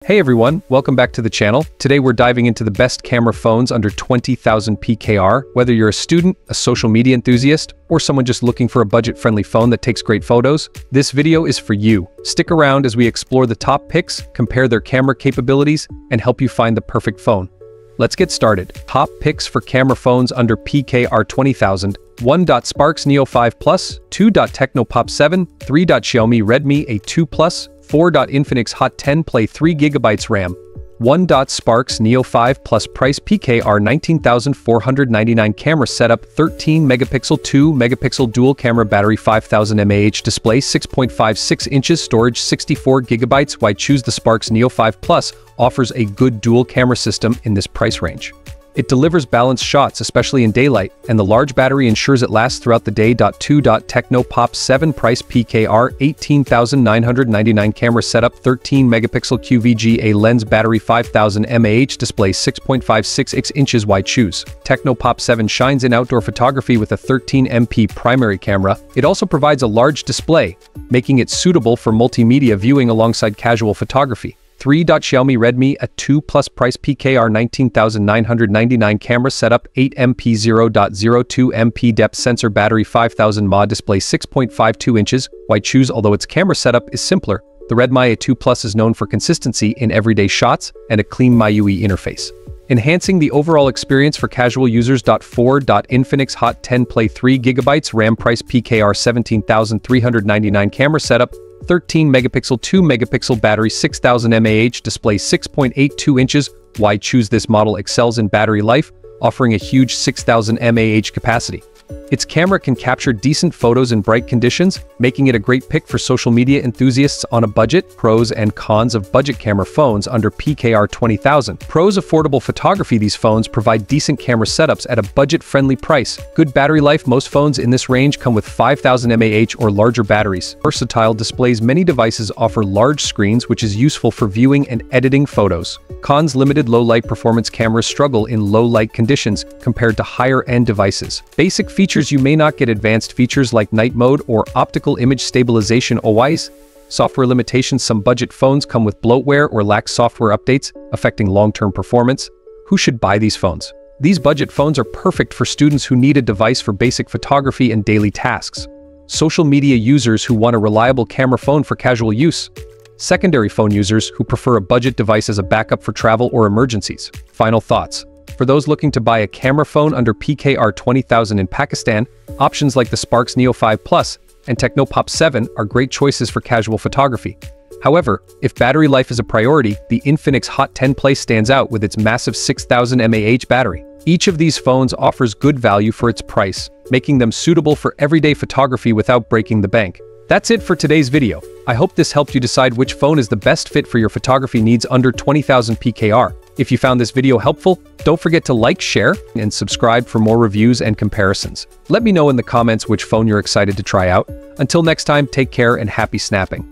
Hey everyone, welcome back to the channel. Today we're diving into the best camera phones under 20,000 PKR. Whether you're a student, a social media enthusiast, or someone just looking for a budget-friendly phone that takes great photos, this video is for you. Stick around as we explore the top picks, compare their camera capabilities, and help you find the perfect phone. Let's get started. Top picks for camera phones under PKR 20,000. 1. Sparks Neo 5 Plus, 2. Tecno Pop 7, 3. Xiaomi Redmi A2 Plus, 4. Infinix Hot 10 Play 3GB RAM. 1. Sparks Neo 5 Plus price PKR 19,499 camera setup 13 megapixel 2 megapixel dual camera battery 5000 mAh display 6.56 inches storage 64 gigabytes. Why choose the Sparks Neo 5 Plus? Offers a good dual camera system in this price range. It delivers balanced shots, especially in daylight, and the large battery ensures it lasts throughout the day. 2. Tecno Pop 7 price PKR 18,999 camera setup 13 megapixel QVGA lens battery 5000 mAh display 6.56 inches. Why choose? Tecno Pop 7 shines in outdoor photography with a 13MP primary camera. It also provides a large display, making it suitable for multimedia viewing alongside casual photography. 3. Xiaomi Redmi A2 Plus price PKR 19,999 camera setup 8MP 0.02MP depth sensor battery 5000 mAh display 6.52 inches. Why choose? Although its camera setup is simpler, the Redmi A2 Plus is known for consistency in everyday shots and a clean MIUI interface, enhancing the overall experience for casual users. 4. Infinix Hot 10 Play 3GB RAM price PKR 17,399 camera setup 13 megapixel 2 megapixel battery 6000 mAh display 6.82 inches. Why choose? This model excels in battery life, offering a huge 6000 mAh capacity. Its camera can capture decent photos in bright conditions, making it a great pick for social media enthusiasts on a budget. Pros and cons of budget camera phones under PKR 20,000. Pros: affordable photography. These phones provide decent camera setups at a budget-friendly price. Good battery life. Most phones in this range come with 5000 mAh or larger batteries. Versatile displays. Many devices offer large screens, which is useful for viewing and editing photos. Cons: limited low-light performance. Cameras struggle in low-light conditions compared to higher-end devices. Basic features: you may not get advanced features like night mode or optical image stabilization OIS. Software limitations: some budget phones come with bloatware or lack software updates, affecting long-term performance. Who should buy these phones? These budget phones are perfect for students who need a device for basic photography and daily tasks. Social media users who want a reliable camera phone for casual use. Secondary phone users who prefer a budget device as a backup for travel or emergencies. Final thoughts: for those looking to buy a camera phone under PKR 20,000 in Pakistan, options like the Sparks Neo 5 Plus and Tecno Pop 7 are great choices for casual photography. However, if battery life is a priority, the Infinix Hot 10 Play stands out with its massive 6000 mAh battery. Each of these phones offers good value for its price, making them suitable for everyday photography without breaking the bank. That's it for today's video. I hope this helped you decide which phone is the best fit for your photography needs under 20,000 PKR. If you found this video helpful, don't forget to like, share, and subscribe for more reviews and comparisons. Let me know in the comments which phone you're excited to try out. Until next time, take care and happy snapping.